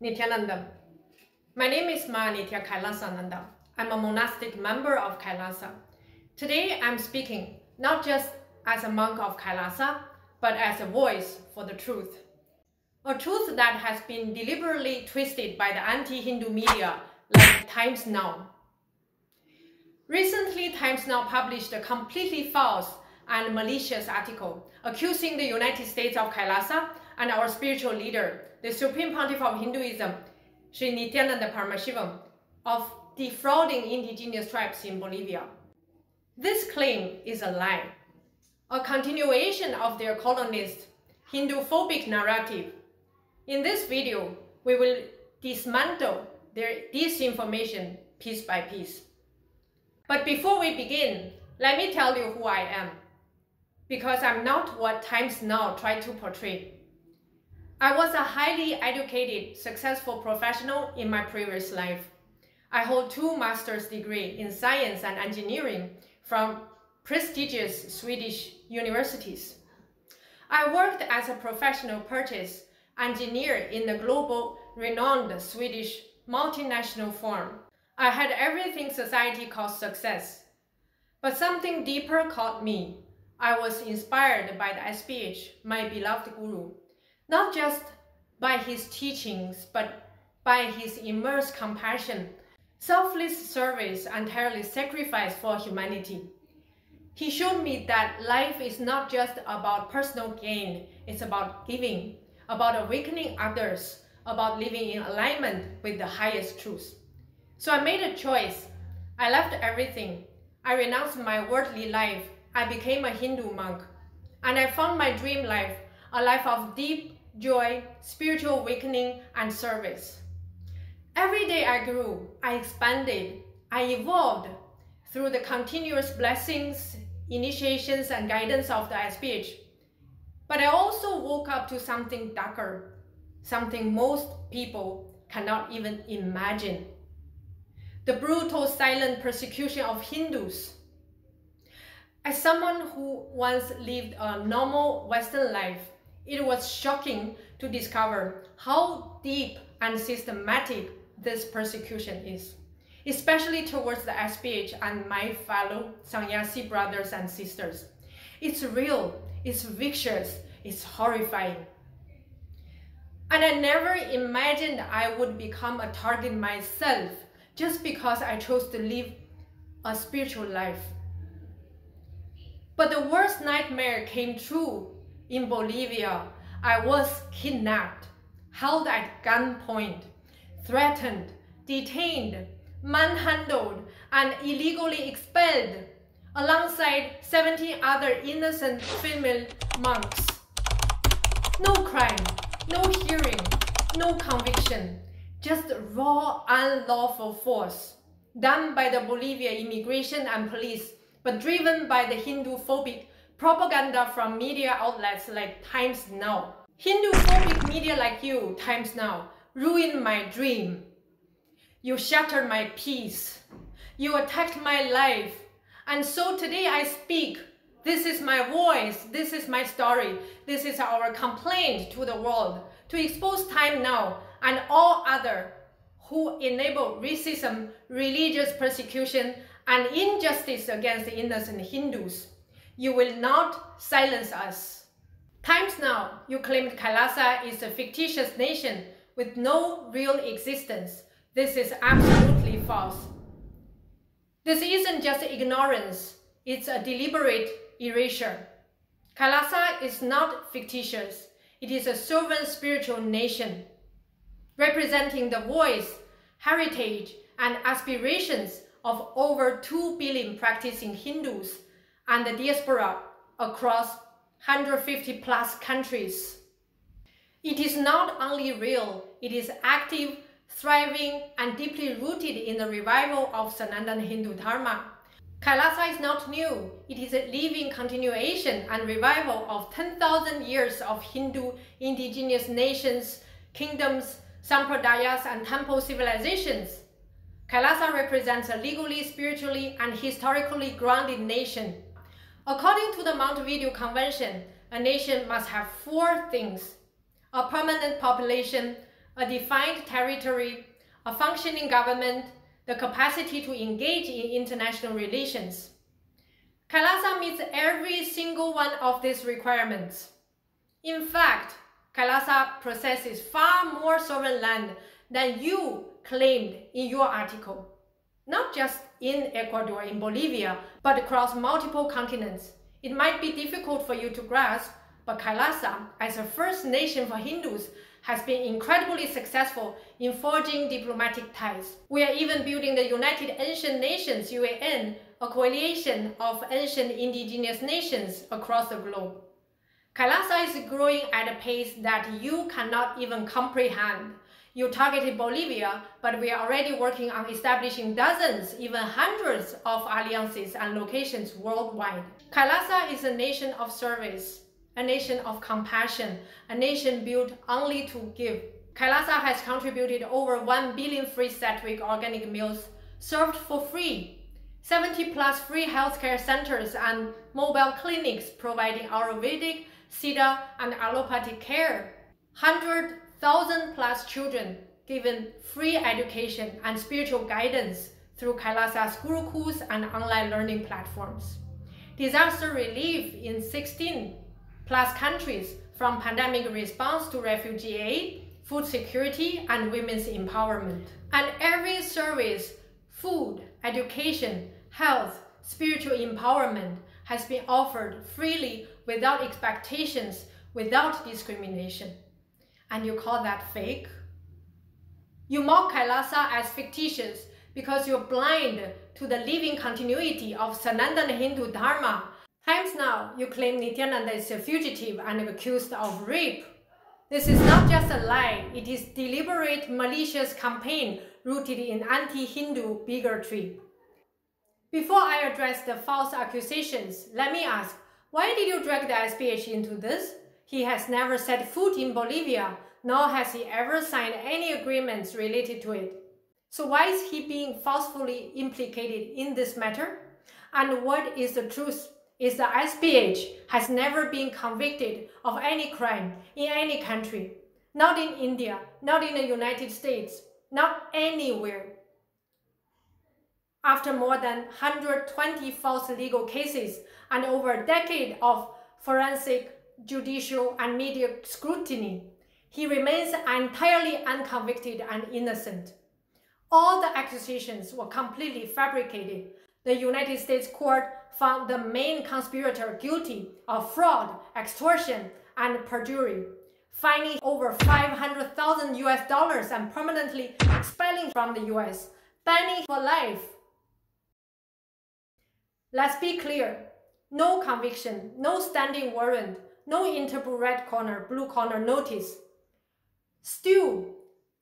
Nityanandam. My name is Ma Nitya Kailasananda. I'm a monastic member of Kailasa. Today I'm speaking not just as a monk of Kailasa, but as a voice for the truth. A truth that has been deliberately twisted by the anti-Hindu media like Times Now. Recently, Times Now published a completely false and malicious article accusing the United States of Kailasa and our spiritual leader, the Supreme Pontiff of Hinduism, Sri Nityananda Paramashivam, of defrauding indigenous tribes in Bolivia. This claim is a lie, a continuation of their colonist Hindu-phobic narrative. In this video, we will dismantle their disinformation piece by piece. But before we begin, let me tell you who I am, because I'm not what Times Now tried to portray. I was a highly educated, successful professional in my previous life. I hold 2 master's degrees in science and engineering from prestigious Swedish universities. I worked as a professional purchase engineer in the global renowned Swedish multinational firm. I had everything society calls success. But something deeper caught me. I was inspired by the SPH, my beloved guru, not just by his teachings, but by his immense compassion, selfless service, and tireless sacrifice for humanity. He showed me that life is not just about personal gain, it's about giving, about awakening others, about living in alignment with the highest truth. So I made a choice. I left everything. I renounced my worldly life. I became a Hindu monk. And I found my dream life, a life of deep joy, spiritual awakening, and service. Every day I grew, I expanded, I evolved through the continuous blessings, initiations, and guidance of the SPH. But I also woke up to something darker, something most people cannot even imagine. The brutal, silent persecution of Hindus. As someone who once lived a normal Western life, it was shocking to discover how deep and systematic this persecution is, especially towards the SPH and my fellow Sannyasi brothers and sisters. It's real, it's vicious, it's horrifying. And I never imagined I would become a target myself just because I chose to live a spiritual life. But the worst nightmare came true. In Bolivia, I was kidnapped, held at gunpoint, threatened, detained, manhandled, and illegally expelled, alongside 70 other innocent female monks. No crime, no hearing, no conviction, just raw, unlawful force done by the Bolivian immigration and police, but driven by the Hindu-phobic propaganda from media outlets like Times Now. Hindu-phobic media like you, Times Now, ruined my dream. You shattered my peace. You attacked my life. And so today I speak. This is my voice. This is my story. This is our complaint to the world, to expose Times Now and all other who enable racism, religious persecution, and injustice against innocent Hindus. You will not silence us. Times Now, you claimed Kailasa is a fictitious nation with no real existence. This is absolutely false. This isn't just ignorance, it's a deliberate erasure. Kailasa is not fictitious. It is a sovereign spiritual nation, representing the voice, heritage, and aspirations of over 2 billion practicing Hindus and the diaspora across 150 plus countries. It is not only real, it is active, thriving, and deeply rooted in the revival of Sanatana Hindu Dharma. Kailasa is not new. It is a living continuation and revival of 10,000 years of Hindu indigenous nations, kingdoms, sampradayas, and temple civilizations. Kailasa represents a legally, spiritually, and historically grounded nation. According to the Montevideo Convention, a nation must have 4 things: a permanent population, a defined territory, a functioning government, the capacity to engage in international relations. Kailasa meets every single one of these requirements. In fact, Kailasa possesses far more sovereign land than you claimed in your article. Not just in Ecuador, in Bolivia, but across multiple continents. It might be difficult for you to grasp, but Kailasa, as a first nation for Hindus, has been incredibly successful in forging diplomatic ties. We are even building the United Ancient Nations, UAN, a coalition of ancient indigenous nations across the globe. Kailasa is growing at a pace that you cannot even comprehend. You targeted Bolivia, but we are already working on establishing dozens, even hundreds of alliances and locations worldwide. Kailasa is a nation of service, a nation of compassion, a nation built only to give. Kailasa has contributed over 1 billion free Satvic organic meals served for free, 70+ free healthcare centers and mobile clinics providing Ayurvedic, Siddha and allopathic care, 100,000+ children given free education and spiritual guidance through Kailasa's gurukuls and online learning platforms. Disaster relief in 16+ countries, from pandemic response to refugee aid, food security, and women's empowerment. And every service, food, education, health, spiritual empowerment has been offered freely without expectations, without discrimination. And you call that fake? You mock Kailasa as fictitious because you're blind to the living continuity of Sanatana Hindu Dharma. Times now, you claim Nityananda is a fugitive and accused of rape. This is not just a lie, it is deliberate, malicious campaign rooted in anti-Hindu bigotry. Before I address the false accusations, let me ask, why did you drag the SPH into this? He has never set foot in Bolivia, nor has he ever signed any agreements related to it. So why is he being falsely implicated in this matter? And what is the truth? Is the SPH has never been convicted of any crime in any country. Not in India, not in the United States, not anywhere. After more than 120 false legal cases and over a decade of forensic, judicial, and media scrutiny, he remains entirely unconvicted and innocent. All the accusations were completely fabricated. The United States court found the main conspirator guilty of fraud, extortion, and perjury, fining over $500,000 and permanently expelling from the US, banning for life. Let's be clear, no conviction, no standing warrant, no Interpol red corner, blue corner notice. Still,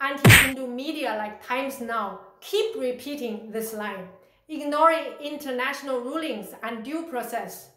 anti-Hindu media like Times Now keep repeating this line, ignoring international rulings and due process.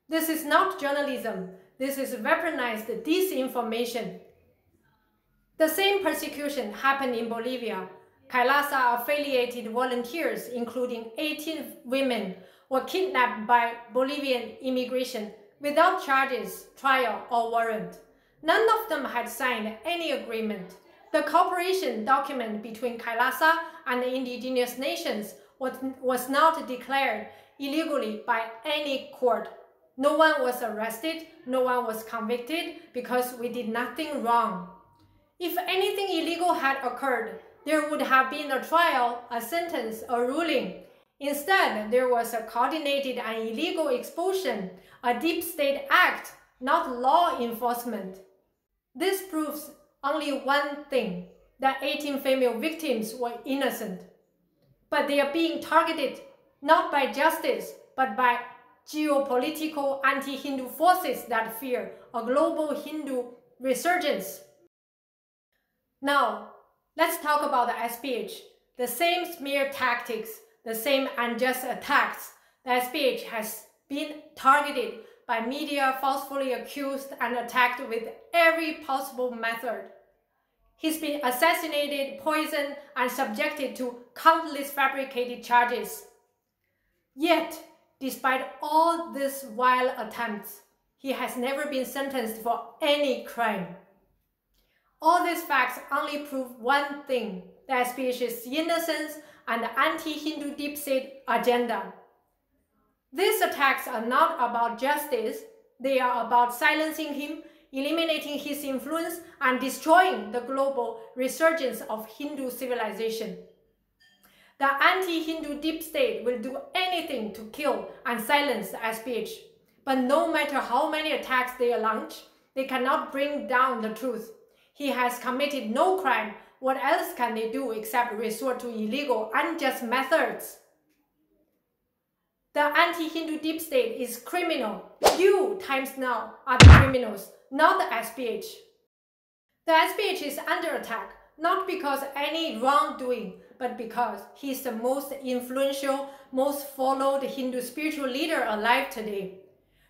This is not journalism, this is weaponized disinformation. The same persecution happened in Bolivia. Kailasa-affiliated volunteers, including 18 women, were kidnapped by Bolivian immigration without charges, trial, or warrant. None of them had signed any agreement. The cooperation document between Kailasa and the indigenous nations was not declared illegally by any court. No one was arrested, no one was convicted because we did nothing wrong. If anything illegal had occurred, there would have been a trial, a sentence, a ruling. Instead, there was a coordinated and illegal expulsion, a deep state act, not law enforcement. This proves only one thing, that 18 female victims were innocent. But they are being targeted not by justice, but by geopolitical anti-Hindu forces that fear a global Hindu resurgence. Now, let's talk about the SPH. The same smear tactics, the same unjust attacks. The SPH has been targeted by media, falsely accused and attacked with every possible method. He's been assassinated, poisoned, and subjected to countless fabricated charges. Yet, despite all these vile attempts, he has never been sentenced for any crime. All these facts only prove one thing: the SPH's innocence and the anti-Hindu deep state agenda. These attacks are not about justice, they are about silencing him, eliminating his influence, and destroying the global resurgence of Hindu civilization. The anti-Hindu deep state will do anything to kill and silence the SPH. But no matter how many attacks they launch, they cannot bring down the truth. He has committed no crime. What else can they do except resort to illegal, unjust methods? The anti-Hindu deep state is criminal. You times now are the criminals, not the SPH. The SPH is under attack, not because any wrongdoing, but because he is the most influential, most followed Hindu spiritual leader alive today,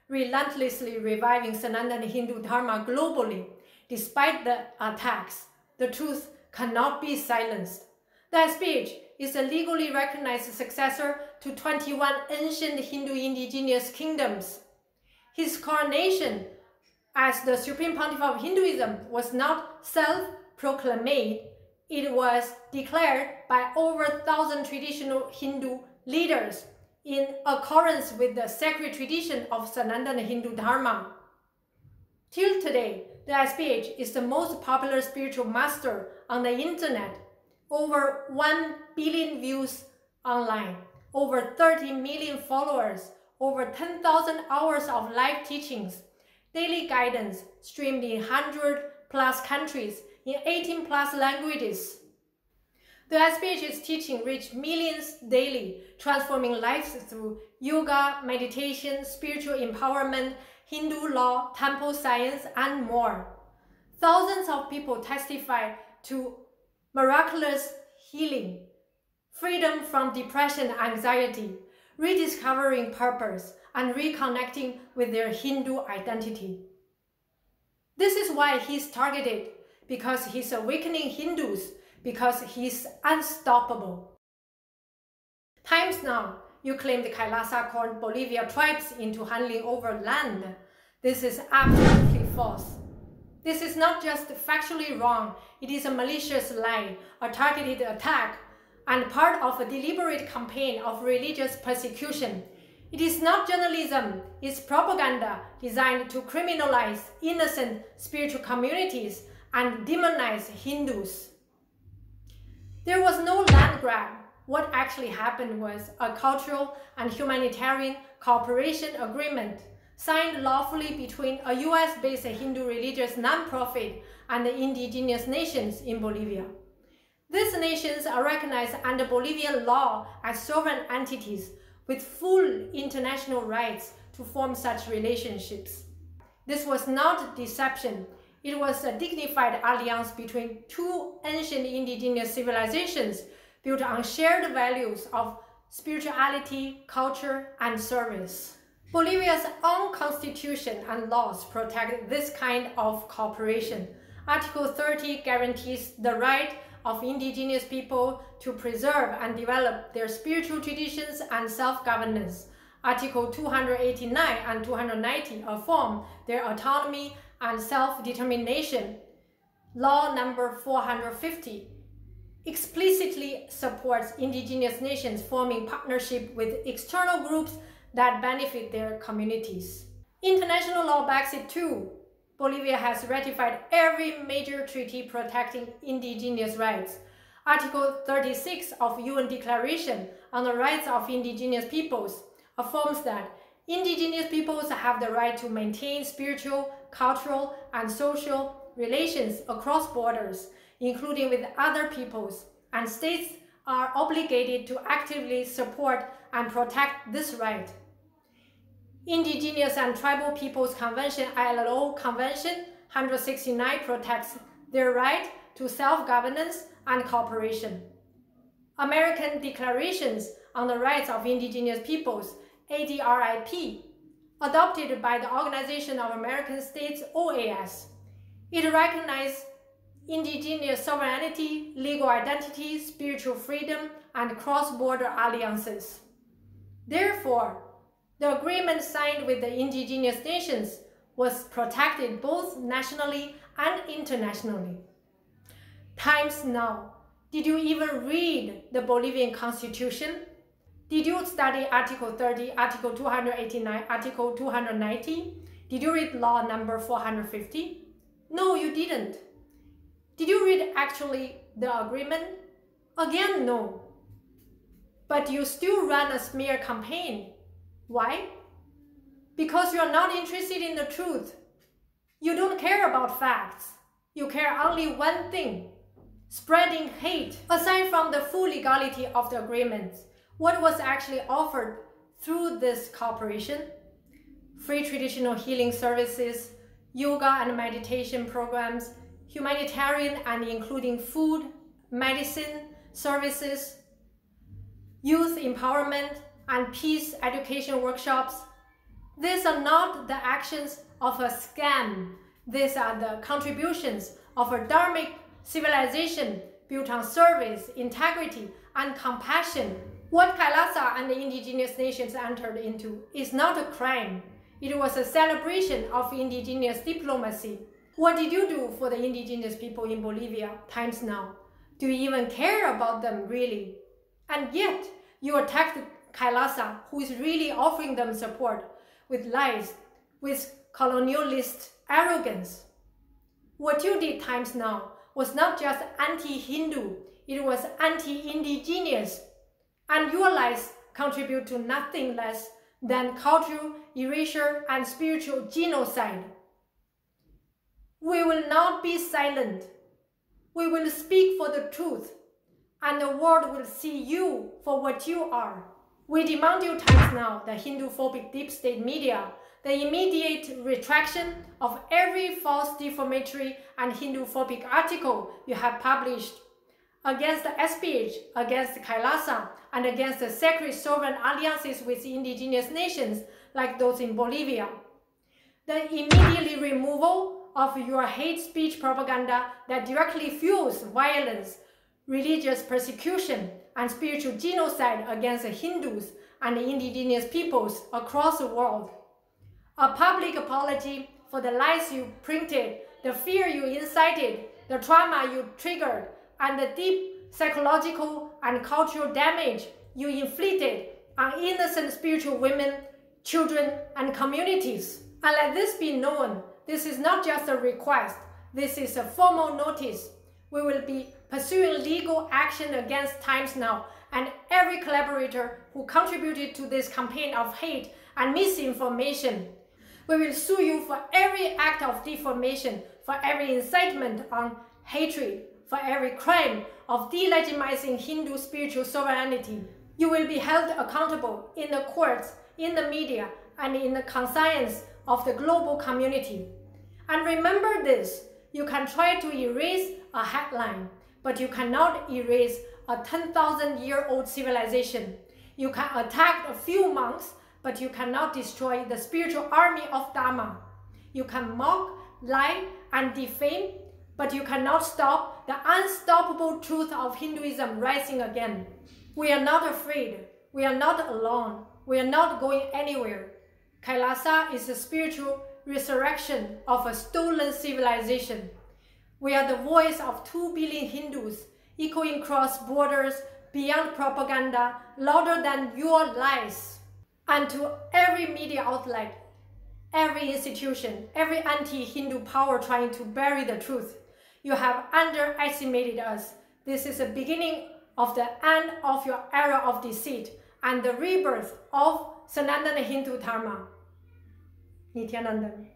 relentlessly reviving Sanatana Hindu Dharma globally. Despite the attacks, the truth cannot be silenced. The SPH is a legally recognized successor to 21 ancient Hindu indigenous kingdoms. His coronation as the Supreme Pontiff of Hinduism was not self-proclaimed. It was declared by over 1,000 traditional Hindu leaders in accordance with the sacred tradition of Sanatana Hindu Dharma. Till today, the SPH is the most popular spiritual master on the internet. Over 1 billion views online, over 30 million followers, over 10,000 hours of live teachings, daily guidance streamed in 100+ countries in 18+ languages. The SPH's teaching reached millions daily, transforming lives through yoga, meditation, spiritual empowerment, Hindu law, temple science, and more. Thousands of people testify to miraculous healing, freedom from depression and anxiety, rediscovering purpose, and reconnecting with their Hindu identity. This is why he's targeted, because he's awakening Hindus, because he's unstoppable. Times now, you claim the Kailasa called Bolivia tribes into handling over land. This is absolutely false. This is not just factually wrong, it is a malicious lie, a targeted attack, and part of a deliberate campaign of religious persecution. It is not journalism, it's propaganda designed to criminalize innocent spiritual communities and demonize Hindus. There was no land grab. What actually happened was a cultural and humanitarian cooperation agreement signed lawfully between a US-based Hindu religious nonprofit and the indigenous nations in Bolivia. These nations are recognized under Bolivian law as sovereign entities with full international rights to form such relationships. This was not deception. It was a dignified alliance between two ancient indigenous civilizations built on shared values of spirituality, culture, and service. Bolivia's own constitution and laws protect this kind of cooperation. Article 30 guarantees the right of indigenous people to preserve and develop their spiritual traditions and self-governance. Article 289 and 290 affirm their autonomy and self-determination. Law number 450 explicitly supports indigenous nations forming partnership with external groups that benefit their communities. International law backs it too. Bolivia has ratified every major treaty protecting indigenous rights. Article 36 of UN Declaration on the Rights of Indigenous Peoples affirms that indigenous peoples have the right to maintain spiritual, cultural, and social relations across borders, including with other peoples, and states are obligated to actively support and protect this right. Indigenous and Tribal Peoples Convention ILO Convention 169 protects their right to self-governance and cooperation. American Declarations on the Rights of Indigenous Peoples, ADRIP, adopted by the Organization of American States, OAS. It recognizes indigenous sovereignty, legal identity, spiritual freedom, and cross-border alliances. Therefore, the agreement signed with the indigenous nations was protected both nationally and internationally. Times now. Did you even read the Bolivian Constitution? Did you study Article 30, Article 289, Article 290? Did you read law number 450? No, you didn't. Did you read actually the agreement? Again, no. But you still run a smear campaign. Why? Because you are not interested in the truth. You don't care about facts. You care only one thing: spreading hate. Aside from the full legality of the agreements, what was actually offered through this cooperation? Free traditional healing services, yoga and meditation programs, humanitarian and including food, medicine, services, youth empowerment, and peace education workshops. These are not the actions of a scam. These are the contributions of a dharmic civilization built on service, integrity, and compassion. What Kailasa and the indigenous nations entered into is not a crime. It was a celebration of indigenous diplomacy. What did you do for the indigenous people in Bolivia times now? Do you even care about them really? And yet, you attacked Kailasa, who is really offering them support, with lies, with colonialist arrogance. What you did times now was not just anti-Hindu, it was anti-indigenous. And your lies contribute to nothing less than cultural erasure and spiritual genocide. We will not be silent. We will speak for the truth, and the world will see you for what you are. We demand you times now, the Hindu-phobic deep state media, the immediate retraction of every false, defamatory, and Hindu-phobic article you have published against the SPH, against Kailasa, and against the sacred sovereign alliances with indigenous nations like those in Bolivia. The immediate removal of your hate speech propaganda that directly fuels violence, religious persecution, and spiritual genocide against the Hindus and the indigenous peoples across the world. A public apology for the lies you printed, the fear you incited, the trauma you triggered, and the deep psychological and cultural damage you inflicted on innocent spiritual women, children, and communities. And let this be known, this is not just a request, this is a formal notice. We will be pursuing legal action against Times Now and every collaborator who contributed to this campaign of hate and misinformation. We will sue you for every act of defamation, for every incitement on hatred, for every crime of delegitimizing Hindu spiritual sovereignty. You will be held accountable in the courts, in the media, and in the conscience of the global community. And remember this, you can try to erase a headline, but you cannot erase a 10,000-year-old civilization. You can attack a few monks, but you cannot destroy the spiritual army of Dharma. You can mock, lie, and defame, but you cannot stop the unstoppable truth of Hinduism rising again. We are not afraid. We are not alone. We are not going anywhere. Kailasa is a spiritual resurrection of a stolen civilization. We are the voice of 2 billion Hindus, echoing across borders, beyond propaganda, louder than your lies. And to every media outlet, every institution, every anti-Hindu power trying to bury the truth, you have underestimated us. This is the beginning of the end of your era of deceit and the rebirth of Sanatana Hindu Dharma. Nityanandan.